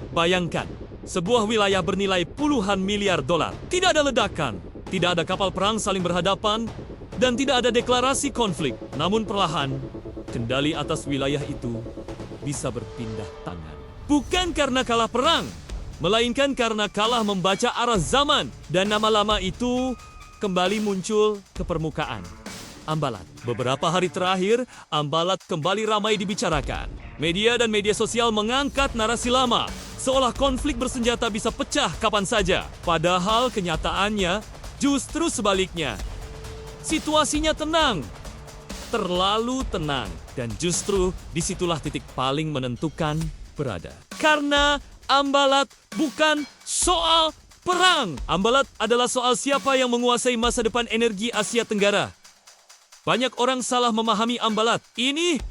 Bayangkan, sebuah wilayah bernilai puluhan miliar dolar. Tidak ada ledakan, tidak ada kapal perang saling berhadapan, dan tidak ada deklarasi konflik. Namun perlahan, kendali atas wilayah itu bisa berpindah tangan. Bukan karena kalah perang, melainkan karena kalah membaca arah zaman. Dan nama lama itu kembali muncul ke permukaan. Ambalat. Beberapa hari terakhir, Ambalat kembali ramai dibicarakan. Media dan media sosial mengangkat narasi lama, seolah konflik bersenjata bisa pecah kapan saja. Padahal kenyataannya justru sebaliknya. Situasinya tenang, terlalu tenang. Dan justru disitulah titik paling menentukan berada. Karena Ambalat bukan soal perang. Ambalat adalah soal siapa yang menguasai masa depan energi Asia Tenggara. Banyak orang salah memahami Ambalat. Ini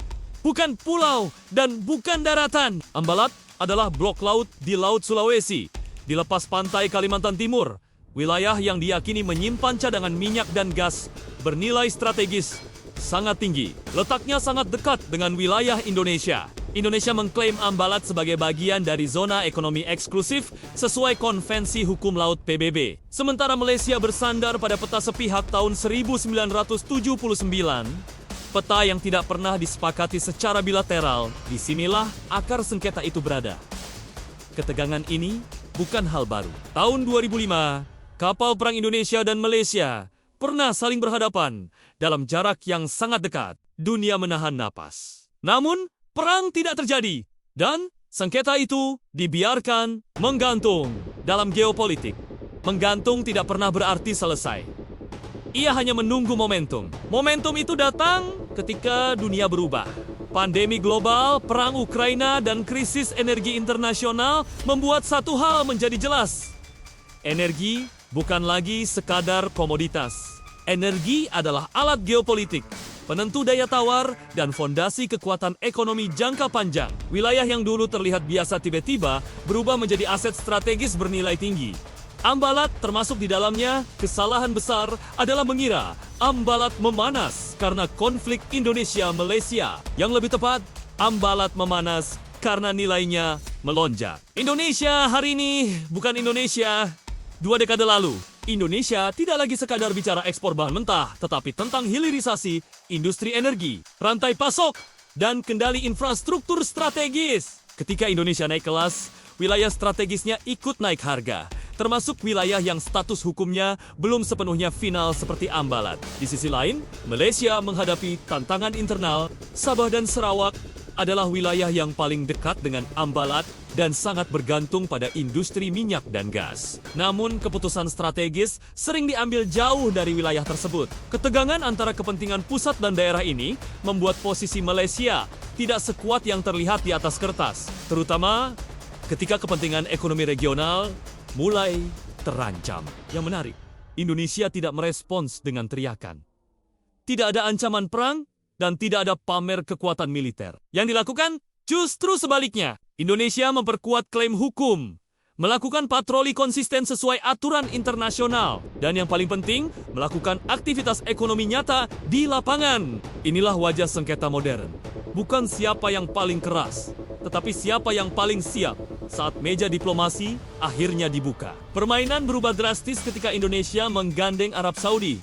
bukan pulau dan bukan daratan. Ambalat adalah blok laut di Laut Sulawesi, di lepas pantai Kalimantan Timur. Wilayah yang diyakini menyimpan cadangan minyak dan gas bernilai strategis sangat tinggi. Letaknya sangat dekat dengan wilayah Indonesia. Indonesia mengklaim Ambalat sebagai bagian dari zona ekonomi eksklusif sesuai Konvensi Hukum Laut PBB. Sementara Malaysia bersandar pada peta sepihak tahun 1979, peta yang tidak pernah disepakati secara bilateral. Disinilah akar sengketa itu berada. Ketegangan ini bukan hal baru. Tahun 2005, kapal perang Indonesia dan Malaysia pernah saling berhadapan dalam jarak yang sangat dekat. Dunia menahan napas. Namun, perang tidak terjadi, dan sengketa itu dibiarkan menggantung dalam geopolitik. Menggantung tidak pernah berarti selesai. Ia hanya menunggu momentum. Momentum itu datang ketika dunia berubah. Pandemi global, perang Ukraina, dan krisis energi internasional membuat satu hal menjadi jelas. Energi bukan lagi sekadar komoditas. Energi adalah alat geopolitik, penentu daya tawar, dan fondasi kekuatan ekonomi jangka panjang. Wilayah yang dulu terlihat biasa tiba-tiba berubah menjadi aset strategis bernilai tinggi. Ambalat termasuk di dalamnya. Kesalahan besar adalah mengira Ambalat memanas karena konflik Indonesia-Malaysia. Yang lebih tepat, Ambalat memanas karena nilainya melonjak. Indonesia hari ini bukan Indonesia 2 dekade lalu. Indonesia tidak lagi sekadar bicara ekspor bahan mentah, tetapi tentang hilirisasi industri energi, rantai pasok, dan kendali infrastruktur strategis. Ketika Indonesia naik kelas, wilayah strategisnya ikut naik harga, termasuk wilayah yang status hukumnya belum sepenuhnya final seperti Ambalat. Di sisi lain, Malaysia menghadapi tantangan internal. Sabah dan Sarawak adalah wilayah yang paling dekat dengan Ambalat dan sangat bergantung pada industri minyak dan gas. Namun, keputusan strategis sering diambil jauh dari wilayah tersebut. Ketegangan antara kepentingan pusat dan daerah ini membuat posisi Malaysia tidak sekuat yang terlihat di atas kertas, terutama ketika kepentingan ekonomi regional mulai terancam. Yang menarik, Indonesia tidak merespons dengan teriakan. Tidak ada ancaman perang, dan tidak ada pamer kekuatan militer. Yang dilakukan justru sebaliknya. Indonesia memperkuat klaim hukum, melakukan patroli konsisten sesuai aturan internasional, dan yang paling penting, melakukan aktivitas ekonomi nyata di lapangan. Inilah wajah sengketa modern. Bukan siapa yang paling keras, tetapi siapa yang paling siap saat meja diplomasi akhirnya dibuka. Permainan berubah drastis ketika Indonesia menggandeng Arab Saudi.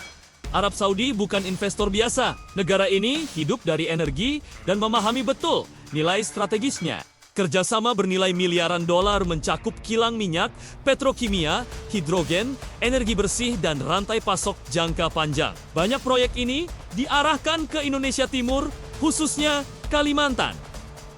Arab Saudi bukan investor biasa. Negara ini hidup dari energi dan memahami betul nilai strategisnya. Kerjasama bernilai miliaran dolar mencakup kilang minyak, petrokimia, hidrogen, energi bersih, dan rantai pasok jangka panjang. Banyak proyek ini diarahkan ke Indonesia Timur, khususnya Kalimantan.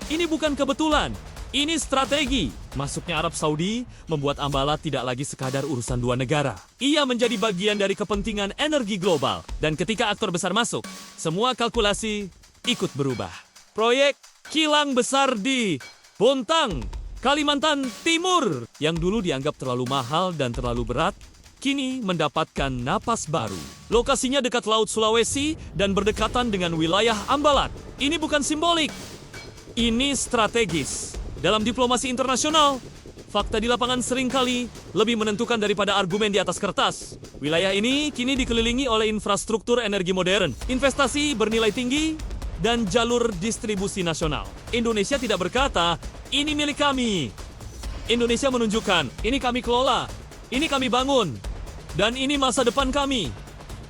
Ini bukan kebetulan, ini strategi. Masuknya Arab Saudi membuat Ambalat tidak lagi sekadar urusan dua negara. Ia menjadi bagian dari kepentingan energi global. Dan ketika aktor besar masuk, semua kalkulasi ikut berubah. Proyek kilang besar di Bontang, Kalimantan Timur, yang dulu dianggap terlalu mahal dan terlalu berat, kini mendapatkan napas baru. Lokasinya dekat Laut Sulawesi dan berdekatan dengan wilayah Ambalat. Ini bukan simbolik, ini strategis. Dalam diplomasi internasional, fakta di lapangan seringkali lebih menentukan daripada argumen di atas kertas. Wilayah ini kini dikelilingi oleh infrastruktur energi modern, investasi bernilai tinggi, dan jalur distribusi nasional. Indonesia tidak berkata, ini milik kami. Indonesia menunjukkan, ini kami kelola, ini kami bangun, dan ini masa depan kami.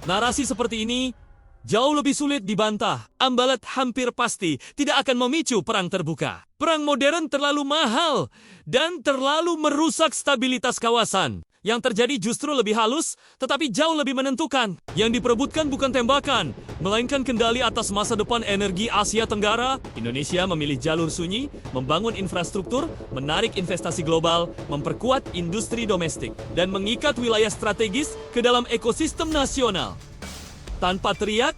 Narasi seperti ini jauh lebih sulit dibantah. Ambalat hampir pasti tidak akan memicu perang terbuka. Perang modern terlalu mahal dan terlalu merusak stabilitas kawasan. Yang terjadi justru lebih halus, tetapi jauh lebih menentukan. Yang diperebutkan bukan tembakan, melainkan kendali atas masa depan energi Asia Tenggara. Indonesia memilih jalur sunyi, membangun infrastruktur, menarik investasi global, memperkuat industri domestik, dan mengikat wilayah strategis ke dalam ekosistem nasional. Tanpa teriak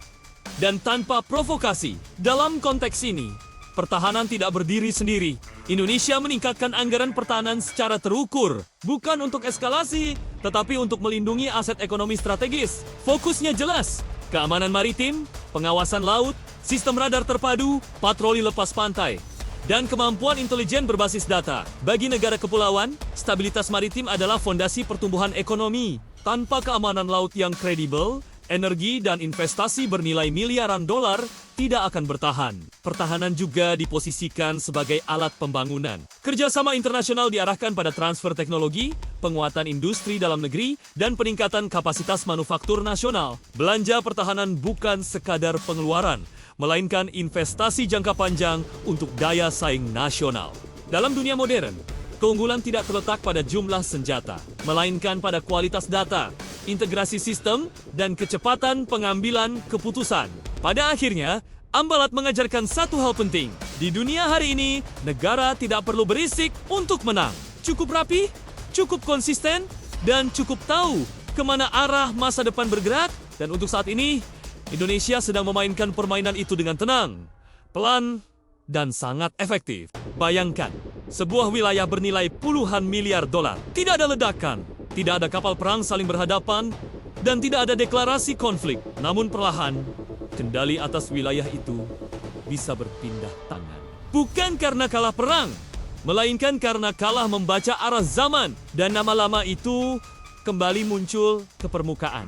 dan tanpa provokasi. Dalam konteks ini, pertahanan tidak berdiri sendiri. Indonesia meningkatkan anggaran pertahanan secara terukur, bukan untuk eskalasi, tetapi untuk melindungi aset ekonomi strategis. Fokusnya jelas, keamanan maritim, pengawasan laut, sistem radar terpadu, patroli lepas pantai, dan kemampuan intelijen berbasis data. Bagi negara kepulauan, stabilitas maritim adalah fondasi pertumbuhan ekonomi. Tanpa keamanan laut yang kredibel, energi dan investasi bernilai miliaran dolar tidak akan bertahan. Pertahanan juga diposisikan sebagai alat pembangunan. Kerjasama internasional diarahkan pada transfer teknologi, penguatan industri dalam negeri, dan peningkatan kapasitas manufaktur nasional. Belanja pertahanan bukan sekadar pengeluaran, melainkan investasi jangka panjang untuk daya saing nasional. Dalam dunia modern, keunggulan tidak terletak pada jumlah senjata, melainkan pada kualitas data, integrasi sistem, dan kecepatan pengambilan keputusan. Pada akhirnya, Ambalat mengajarkan satu hal penting. Di dunia hari ini, negara tidak perlu berisik untuk menang. Cukup rapi, cukup konsisten, dan cukup tahu kemana arah masa depan bergerak. Dan untuk saat ini, Indonesia sedang memainkan permainan itu dengan tenang, pelan, dan sangat efektif. Bayangkan, sebuah wilayah bernilai puluhan miliar dolar. Tidak ada ledakan, tidak ada kapal perang saling berhadapan, dan tidak ada deklarasi konflik. Namun perlahan, kendali atas wilayah itu bisa berpindah tangan. Bukan karena kalah perang, melainkan karena kalah membaca arah zaman. Dan nama lama itu kembali muncul ke permukaan.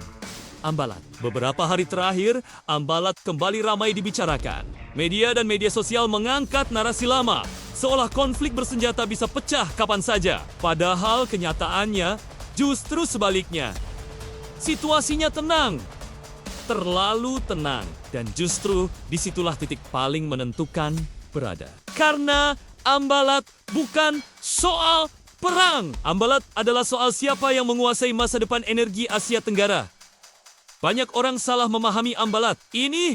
Ambalat. Beberapa hari terakhir, Ambalat kembali ramai dibicarakan. Media dan media sosial mengangkat narasi lama, seolah konflik bersenjata bisa pecah kapan saja. Padahal kenyataannya justru sebaliknya. Situasinya tenang, terlalu tenang, dan justru disitulah titik paling menentukan berada. Karena Ambalat bukan soal perang. Ambalat adalah soal siapa yang menguasai masa depan energi Asia Tenggara. Banyak orang salah memahami Ambalat. Ini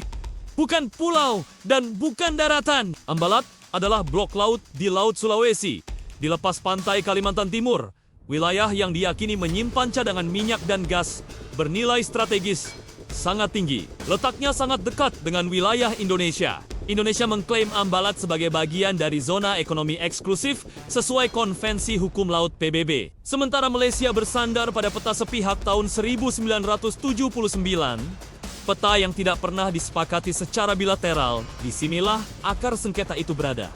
bukan pulau dan bukan daratan. Ambalat adalah blok laut di Laut Sulawesi, di lepas pantai Kalimantan Timur. Wilayah yang diyakini menyimpan cadangan minyak dan gas bernilai strategis sangat tinggi. Letaknya sangat dekat dengan wilayah Indonesia. Indonesia mengklaim Ambalat sebagai bagian dari zona ekonomi eksklusif sesuai Konvensi Hukum Laut PBB. Sementara Malaysia bersandar pada peta sepihak tahun 1979, peta yang tidak pernah disepakati secara bilateral. Disinilah akar sengketa itu berada.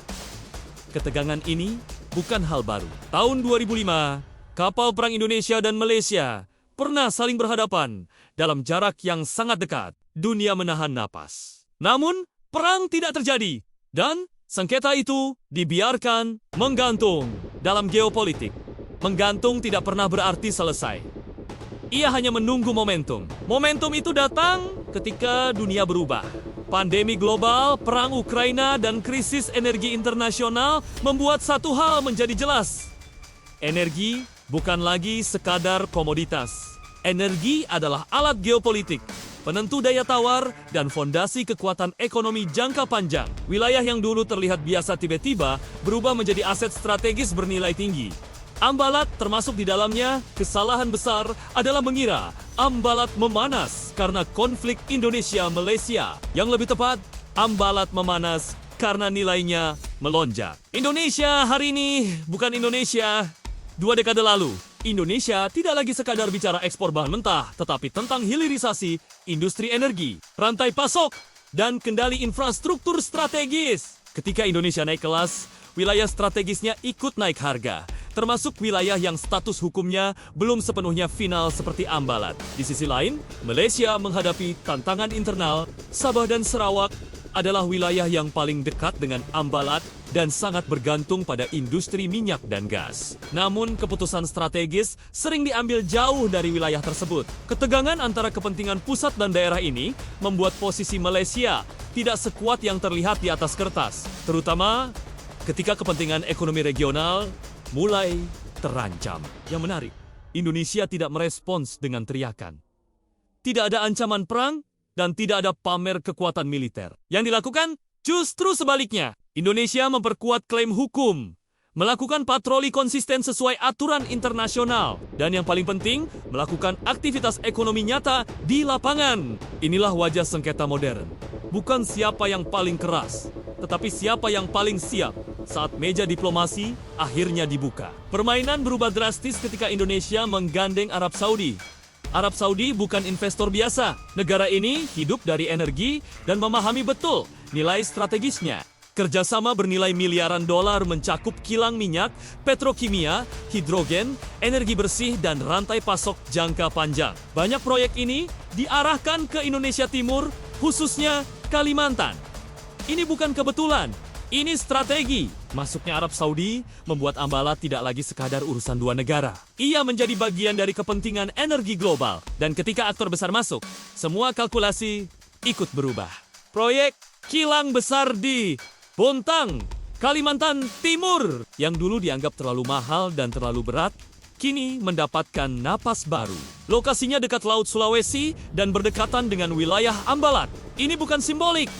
Ketegangan ini bukan hal baru. Tahun 2005, kapal perang Indonesia dan Malaysia pernah saling berhadapan dalam jarak yang sangat dekat. Dunia menahan napas. Namun, perang tidak terjadi. Dan sengketa itu dibiarkan menggantung. Dalam geopolitik, menggantung tidak pernah berarti selesai. Ia hanya menunggu momentum. Momentum itu datang ketika dunia berubah. Pandemi global, perang Ukraina, dan krisis energi internasional membuat satu hal menjadi jelas. Energi bukan lagi sekadar komoditas. Energi adalah alat geopolitik, penentu daya tawar, dan fondasi kekuatan ekonomi jangka panjang. Wilayah yang dulu terlihat biasa tiba-tiba berubah menjadi aset strategis bernilai tinggi. Ambalat termasuk di dalamnya. Kesalahan besar adalah mengira Ambalat memanas karena konflik Indonesia-Malaysia. Yang lebih tepat, Ambalat memanas karena nilainya melonjak. Indonesia hari ini bukan Indonesia 2 dekade lalu. Indonesia tidak lagi sekadar bicara ekspor bahan mentah, tetapi tentang hilirisasi industri energi, rantai pasok, dan kendali infrastruktur strategis. Ketika Indonesia naik kelas, wilayah strategisnya ikut naik harga, termasuk wilayah yang status hukumnya belum sepenuhnya final seperti Ambalat. Di sisi lain, Malaysia menghadapi tantangan internal. Sabah dan Sarawak adalah wilayah yang paling dekat dengan Ambalat dan sangat bergantung pada industri minyak dan gas. Namun, keputusan strategis sering diambil jauh dari wilayah tersebut. Ketegangan antara kepentingan pusat dan daerah ini membuat posisi Malaysia tidak sekuat yang terlihat di atas kertas, terutama ketika kepentingan ekonomi regional mulai terancam. Yang menarik, Indonesia tidak merespons dengan teriakan. Tidak ada ancaman perang dan tidak ada pamer kekuatan militer. Yang dilakukan justru sebaliknya. Indonesia memperkuat klaim hukum, melakukan patroli konsisten sesuai aturan internasional, dan yang paling penting, melakukan aktivitas ekonomi nyata di lapangan. Inilah wajah sengketa modern. Bukan siapa yang paling keras, tetapi siapa yang paling siap saat meja diplomasi akhirnya dibuka. Permainan berubah drastis ketika Indonesia menggandeng Arab Saudi. Arab Saudi bukan investor biasa. Negara ini hidup dari energi dan memahami betul nilai strategisnya. Kerjasama bernilai miliaran dolar mencakup kilang minyak, petrokimia, hidrogen, energi bersih, dan rantai pasok jangka panjang. Banyak proyek ini diarahkan ke Indonesia Timur, khususnya Kalimantan. Ini bukan kebetulan, ini strategi. Masuknya Arab Saudi membuat Ambalat tidak lagi sekadar urusan dua negara. Ia menjadi bagian dari kepentingan energi global. Dan ketika aktor besar masuk, semua kalkulasi ikut berubah. Proyek kilang besar di Bontang, Kalimantan Timur, yang dulu dianggap terlalu mahal dan terlalu berat, kini mendapatkan napas baru. Lokasinya dekat Laut Sulawesi dan berdekatan dengan wilayah Ambalat. Ini bukan simbolik,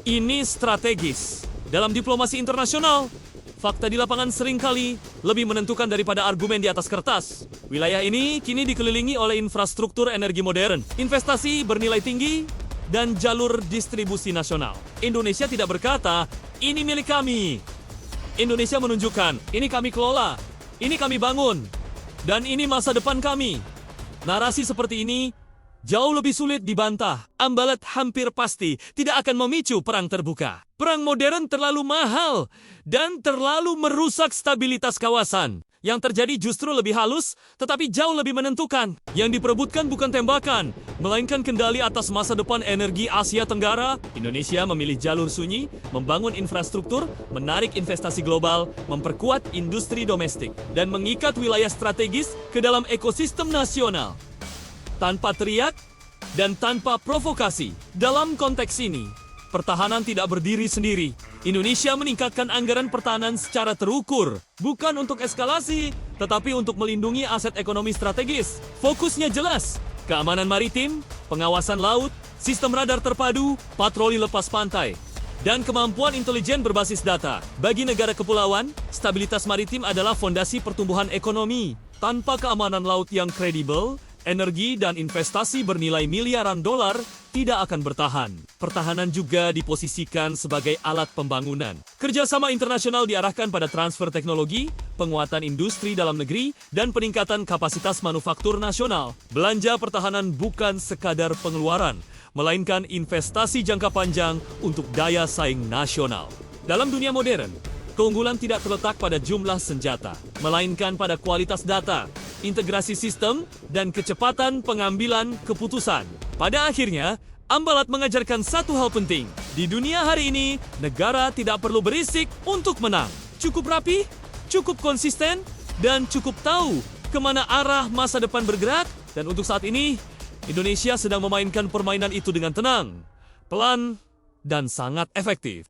ini strategis. Dalam diplomasi internasional, fakta di lapangan seringkali lebih menentukan daripada argumen di atas kertas. Wilayah ini kini dikelilingi oleh infrastruktur energi modern, investasi bernilai tinggi, dan jalur distribusi nasional. Indonesia tidak berkata, ini milik kami. Indonesia menunjukkan, ini kami kelola, ini kami bangun, dan ini masa depan kami. Narasi seperti ini jauh lebih sulit dibantah. Ambalat hampir pasti tidak akan memicu perang terbuka. Perang modern terlalu mahal dan terlalu merusak stabilitas kawasan. Yang terjadi justru lebih halus, tetapi jauh lebih menentukan. Yang diperebutkan bukan tembakan, melainkan kendali atas masa depan energi Asia Tenggara. Indonesia memilih jalur sunyi, membangun infrastruktur, menarik investasi global, memperkuat industri domestik, dan mengikat wilayah strategis ke dalam ekosistem nasional. Tanpa teriak dan tanpa provokasi. Dalam konteks ini, pertahanan tidak berdiri sendiri. Indonesia meningkatkan anggaran pertahanan secara terukur, bukan untuk eskalasi, tetapi untuk melindungi aset ekonomi strategis. Fokusnya jelas, keamanan maritim, pengawasan laut, sistem radar terpadu, patroli lepas pantai, dan kemampuan intelijen berbasis data. Bagi negara kepulauan, stabilitas maritim adalah fondasi pertumbuhan ekonomi. Tanpa keamanan laut yang kredibel, energi dan investasi bernilai miliaran dolar tidak akan bertahan. Pertahanan juga diposisikan sebagai alat pembangunan. Kerjasama internasional diarahkan pada transfer teknologi, penguatan industri dalam negeri, dan peningkatan kapasitas manufaktur nasional. Belanja pertahanan bukan sekadar pengeluaran, melainkan investasi jangka panjang untuk daya saing nasional. Dalam dunia modern, keunggulan tidak terletak pada jumlah senjata, melainkan pada kualitas data, integrasi sistem, dan kecepatan pengambilan keputusan. Pada akhirnya, Ambalat mengajarkan satu hal penting. Di dunia hari ini, negara tidak perlu berisik untuk menang. Cukup rapi, cukup konsisten, dan cukup tahu kemana arah masa depan bergerak. Dan untuk saat ini, Indonesia sedang memainkan permainan itu dengan tenang, pelan, dan sangat efektif.